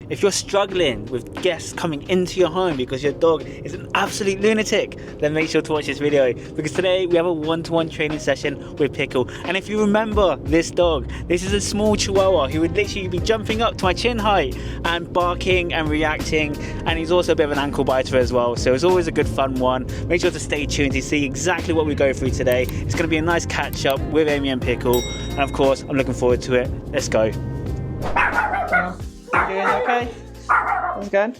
If you're struggling with guests coming into your home because your dog is an absolute lunatic, then make sure to watch this video, because today we have a one-to-one training session with Pickle. And if you remember this dog, this is a small Chihuahua who would literally be jumping up to my chin height and barking and reacting, and he's also a bit of an ankle biter as well, so it's always a good fun one. Make sure to stay tuned to see exactly what we go through today. It's going to be a nice catch up with Amy and Pickle, and of course I'm looking forward to it. Let's go. You doing okay? That's good.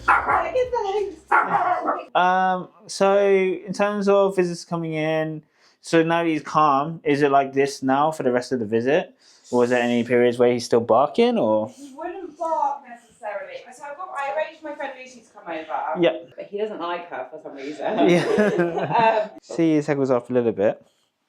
So in terms of visitors coming in, so now that he's calm, is it like this now for the rest of the visit? Or is there any periods where he's still barking, or? He wouldn't bark necessarily. So I arranged my friend Lucy to come over. Yeah. But he doesn't like her for some reason. Yeah. See, his head was off a little bit.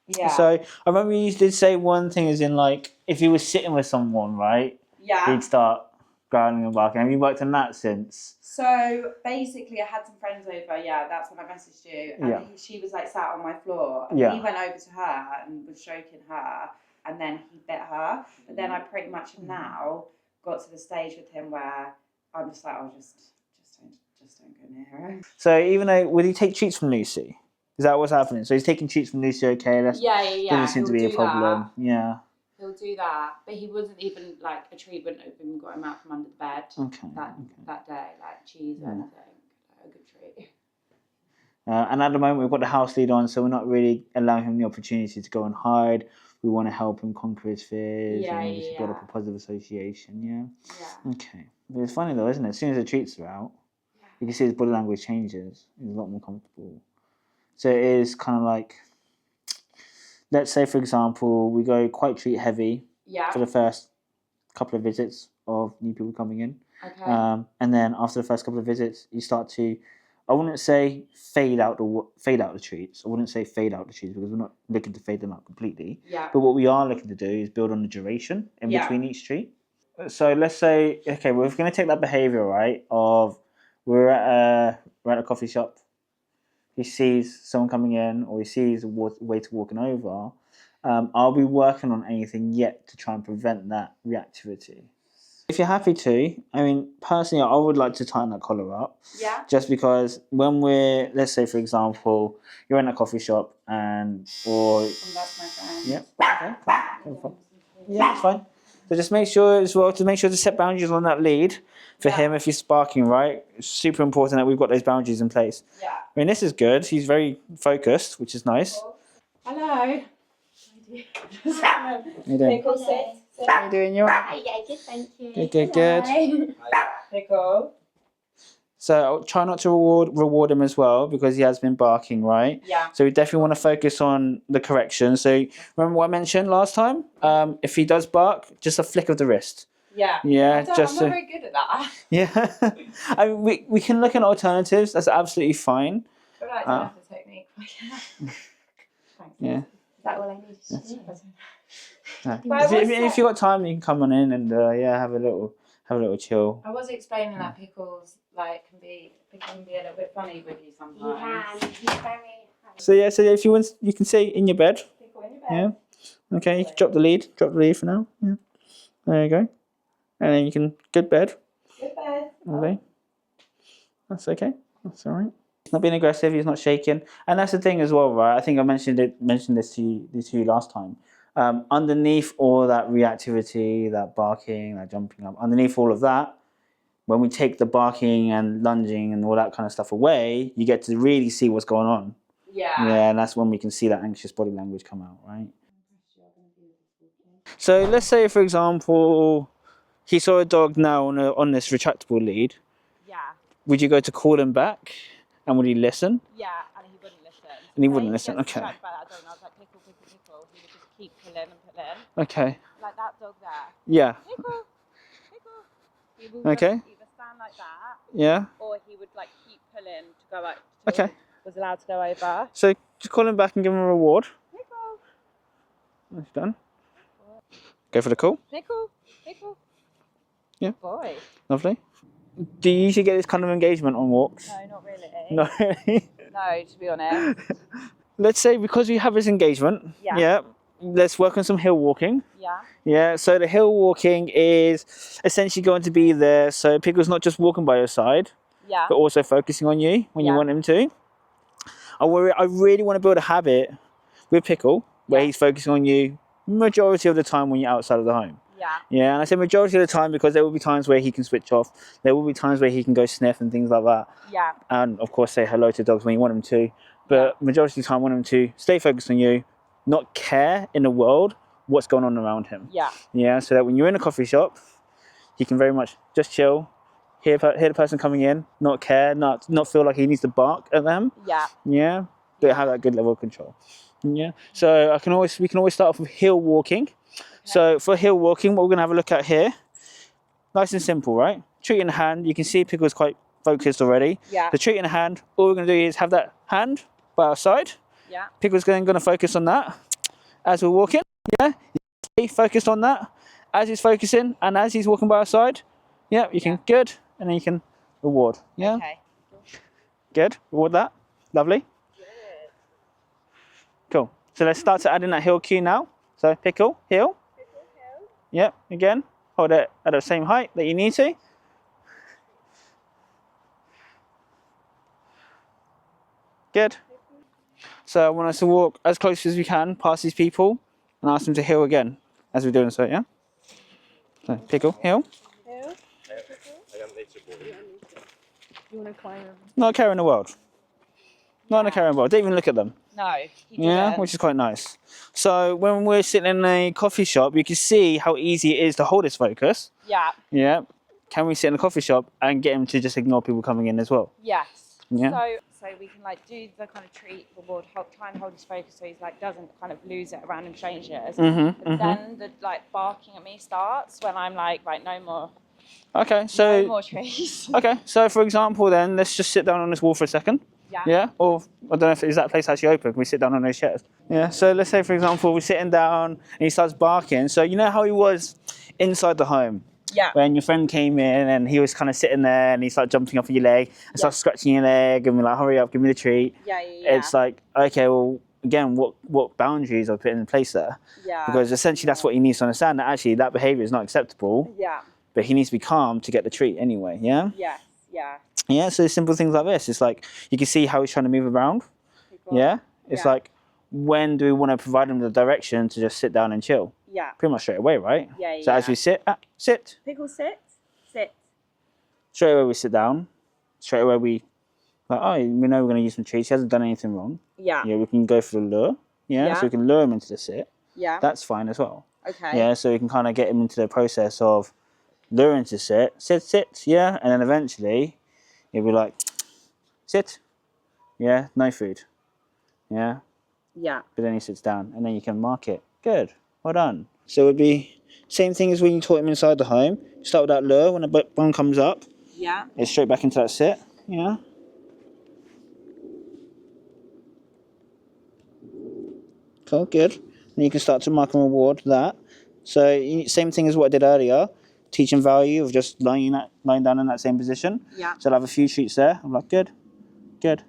Yeah. So I remember you did say one thing is in like, if he was sitting with someone, right? Yeah. He'd start growling and barking. Have you worked on that since? So basically I had some friends over, yeah, that's when I messaged you. And she was like sat on my floor. And he went over to her and was stroking her, and then he bit her. But then I pretty much now got to the stage with him where I'm just like, oh, just don't go near her. So even though, would he take treats from Lucy? Is that what's happening? So he's taking treats from Lucy, okay? Yeah. Doesn't seem to be a problem. That. Yeah. He'll do that, but he wasn't even like a treat wouldn't have even got him out from under the bed that day, like cheese or anything. Like a good treat. And at the moment we've got the house lead on, so we're not really allowing him the opportunity to go and hide. We want to help him conquer his fears and just build up a positive association. Yeah. Okay. But it's funny though, isn't it? As soon as the treats are out, you can see his body language changes. He's a lot more comfortable. So it is kind of like, let's say, for example, we go quite treat heavy for the first couple of visits of new people coming in. Okay. And then after the first couple of visits, you start to, I wouldn't say fade out the treats. I wouldn't say fade out the treats because we're not looking to fade them out completely. Yeah. But what we are looking to do is build on the duration in between each treat. So let's say, okay, we're going to take that behaviour, right, of we're at a coffee shop. He sees someone coming in, or he sees a waiter walking over. I'll be working on anything yet to try and prevent that reactivity. If you're happy to, I mean, personally, I would like to tighten that collar up. Yeah. Just because when we're, let's say, for example, you're in a coffee shop or... And that's my friend. Yeah, okay. Yeah, it's fine. So just make sure as well to set boundaries on that lead for him if he's sparking, right? It's super important that we've got those boundaries in place. Yeah. I mean, this is good. He's very focused, which is nice. Hello. How you doing? Pickle, sit. How you doing? You alright? Hi, yeah, good, thank you. Good. Pickle. So I'll try not to reward him as well because he has been barking, right? Yeah. So we definitely want to focus on the correction. So remember what I mentioned last time? If he does bark, just a flick of the wrist. Yeah. Yeah. I'm not very good at that. Yeah. I mean, we can look at alternatives. That's absolutely fine. But I don't have the technique. Thanks. Yeah. Is that all I need to do? If you've got time, you can come on in and have a little chill. I was explaining that Pickles can be a little bit funny with you sometimes. He's very... So if you want, you can stay in your bed. Pickle in your bed. Yeah. Okay. You can drop the lead for now. Yeah. There you go. And then you can good bed. Good bed. Okay. That's okay. That's all right. He's not being aggressive. He's not shaking. And that's the thing as well, right? I think I mentioned this to you last time. Underneath all that reactivity, that barking, that jumping up, underneath all of that, when we take the barking and lunging and all that kind of stuff away, you get to really see what's going on. Yeah. Yeah, and that's when we can see that anxious body language come out, right? So let's say, for example, he saw a dog now on this retractable lead. Yeah. Would you go to call him back? And would he listen? Yeah, and he wouldn't listen. And he wouldn't listen, okay. I was like, Pickle. He would just keep pulling and pulling. Okay. Like that dog there. Yeah. Pickle. He would Okay. either stand like that, Yeah. or he would keep pulling to go out. Okay. Was allowed to go over. So just call him back and give him a reward. Pickle. That's done. Go for the call. Pickle. Yeah. Boy. Lovely. Do you usually get this kind of engagement on walks? No, not really. No, really? No, to be honest. Let's say because we have this engagement, let's work on some hill walking. Yeah. Yeah, so the hill walking is essentially going to be there. So Pickle's not just walking by your side, Yeah. but also focusing on you when you want him to. I really want to build a habit with Pickle where he's focusing on you majority of the time when you're outside of the home. Yeah. Yeah, and I say majority of the time because there will be times where he can switch off. There will be times where he can go sniff and things like that. Yeah. And of course say hello to dogs when you want him to. But majority of the time I want him to stay focused on you, not care in the world what's going on around him. Yeah. Yeah, so that when you're in a coffee shop, he can very much just chill, hear the person coming in, not care, not feel like he needs to bark at them. Yeah. Yeah, but have that good level of control. Yeah, so we can always start off with hill walking. Okay. So for hill walking, what we're gonna have a look at here, nice and simple, right? Treat in the hand. You can see Pickle's quite focused already. Yeah. The treat in the hand. All we're gonna do is have that hand by our side. Yeah. Pickle's gonna focus on that as we're walking. Yeah, stay focused on that as he's focusing and as he's walking by our side. Yeah, you can good, and then you can reward. Yeah. Okay. Good. Reward that. Lovely. Cool. So let's start to add in that hill cue now. So Pickle, hill. Yep, again, hold it at the same height that you need to. Good. So I want us to walk as close as we can past these people and ask them to hill again as we're doing so, yeah? So Pickle, hill. Hill. You want to climb over? Not a care in the world. Not a care in the world. Don't even look at them. No. Yeah, which is quite nice. So when we're sitting in a coffee shop, you can see how easy it is to hold his focus. Yeah. Yeah. Can we sit in a coffee shop and get him to just ignore people coming in as well? Yes. Yeah. So we can like do the kind of treat, reward, try and hold his focus so he's like doesn't kind of lose it around strangers. Then the like barking at me starts when I'm like, right, no more. Okay, so no more trees. Okay, so for example, then let's just sit down on this wall for a second. Yeah. Yeah. Or I don't know if is that place actually open. Can we sit down on those chairs? Yeah. So let's say for example we're sitting down and he starts barking. So you know how he was inside the home. Yeah. When your friend came in and he was kind of sitting there and he started jumping off of your leg and started scratching your leg and we're like, hurry up, give me the treat. Yeah. It's like, okay, well, again, what boundaries are put in place there? Yeah. Because essentially that's what he needs to understand, that actually that behaviour is not acceptable. Yeah. But he needs to be calm to get the treat anyway, yeah? Yes. Yeah. Yeah, so simple things like this. It's like, you can see how he's trying to move around. Yeah? It's like, when do we want to provide him the direction to just sit down and chill? Yeah. Pretty much straight away, right? Yeah. So as we sit, sit. Pickle, sit. Sit. Straight away we sit down. Straight away we, like, oh, we know we're going to use some treats. He hasn't done anything wrong. Yeah. Yeah, we can go for the lure. Yeah, so we can lure him into the sit. Yeah. That's fine as well. Okay. Yeah, so we can kind of get him into the process of luring to sit, yeah, and then eventually he'll be like, sit, yeah, no food, yeah, Yeah. but then he sits down and then you can mark it. Good, well done. So it would be same thing as when you taught him inside the home. Start with that lure. When the bone comes up, Yeah. it's straight back into that sit, yeah. Cool, good. And you can start to mark and reward that. So same thing as what I did earlier. Teaching value of just lying down in that same position. Yeah. So I'll have a few treats there. I'm like, good, good,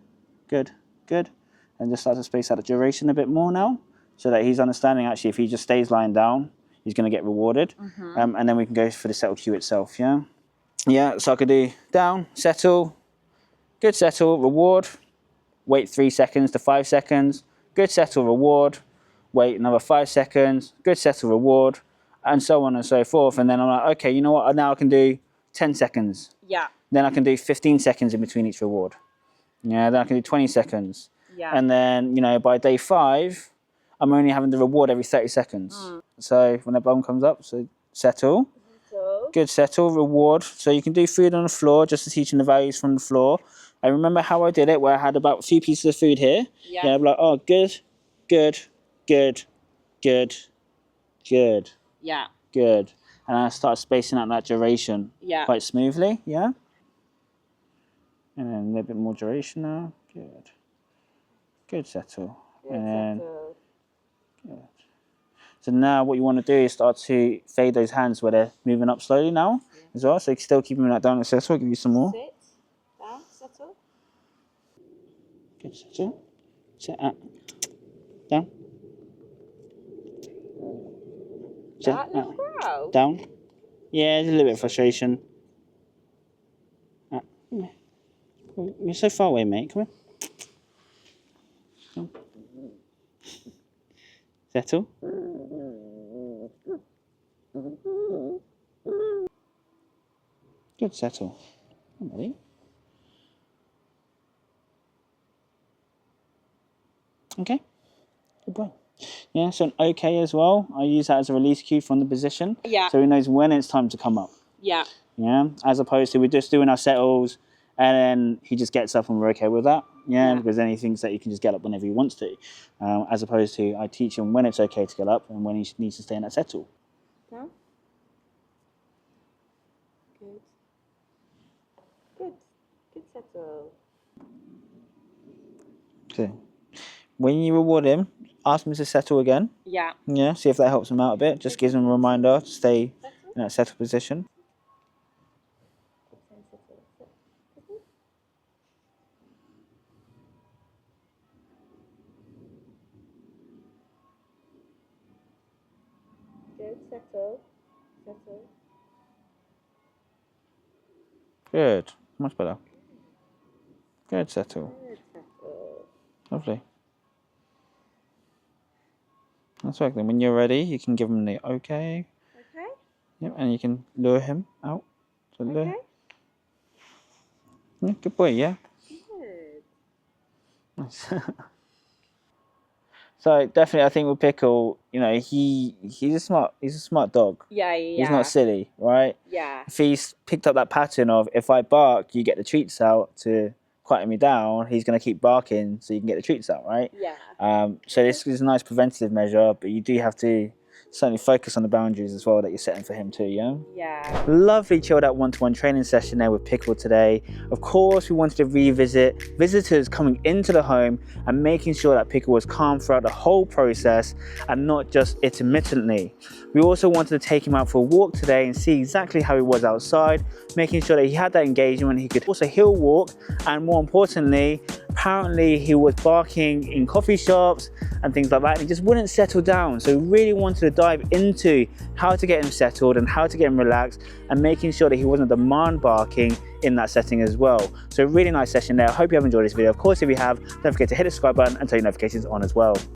good, good. And just start to space out the duration a bit more now. So that he's understanding actually if he just stays lying down, he's going to get rewarded. And then we can go for the settle cue itself, yeah? Yeah, so I could do down, settle, good settle, reward, wait 3 seconds to 5 seconds, good settle, reward, wait another 5 seconds, good settle, reward, and so on and so forth. And then I'm like, okay, you know what? Now I can do 10 seconds. Yeah. Then I can do 15 seconds in between each reward. Yeah, then I can do 20 seconds. Yeah. And then, you know, by day 5, I'm only having the reward every 30 seconds. So when the bone comes up, so settle. Good settle, reward. So you can do food on the floor, just to teach them the values from the floor. I remember how I did it, where I had about a few pieces of food here. Yeah. Yeah, I'd be like, oh, good, good, good, good, good. Yeah. Good. And I start spacing out that duration quite smoothly, yeah? And then a little bit more duration now. Good. Good settle. And then, good. So now what you want to do is start to fade those hands where they're moving up slowly now as well. So you can still keep them that down and settle. I'll give you some more. Sit. Down. Settle. Good settle. Sit up. Down. That little growl. Down. Yeah, there's a little bit of frustration. You're so far away, mate. Come on. Settle. Good, settle. Come on, buddy. Okay. Good boy. Yeah, so an okay as well. I use that as a release cue from the position. Yeah. So he knows when it's time to come up. Yeah. Yeah. As opposed to we're just doing our settles and then he just gets up and we're okay with that. Yeah. Because then he thinks that he can just get up whenever he wants to. As opposed to I teach him when it's okay to get up and when he needs to stay in that settle. No? Good. Good. Good settle. Okay. When you reward him, ask him to settle again. Yeah. Yeah, see if that helps him out a bit. Just gives him a reminder to stay in that settle position. Good, settle. Settle. Good, much better. Good, settle. Good, settle. Lovely. That's right. Then when you're ready, you can give him the okay. Okay. Yep, and you can lure him out. So lure. Okay. Yeah, good boy. Yeah. Good. Nice. So definitely, I think with Pickle, you know, he's a smart dog. Yeah, yeah. He's not silly, right? Yeah. If he's picked up that pattern of if I bark, you get the treats out to quiet me down, he's going to keep barking so you can get the treats out, right? Yeah. So this is a nice preventative measure, but you do have to certainly focus on the boundaries as well that you're setting for him too, yeah? Yeah. Lovely chilled out one-to-one training session there with Pickle today. Of course, we wanted to revisit visitors coming into the home and making sure that Pickle was calm throughout the whole process and not just intermittently. We also wanted to take him out for a walk today and see exactly how he was outside, making sure that he had that engagement, he could also hill walk, and more importantly, apparently he was barking in coffee shops and things like that, and he just wouldn't settle down. So we really wanted to dive into how to get him settled and how to get him relaxed and making sure that he wasn't demand barking in that setting as well. So really nice session there. I hope you have enjoyed this video. Of course, if you have, don't forget to hit the subscribe button and turn your notifications on as well.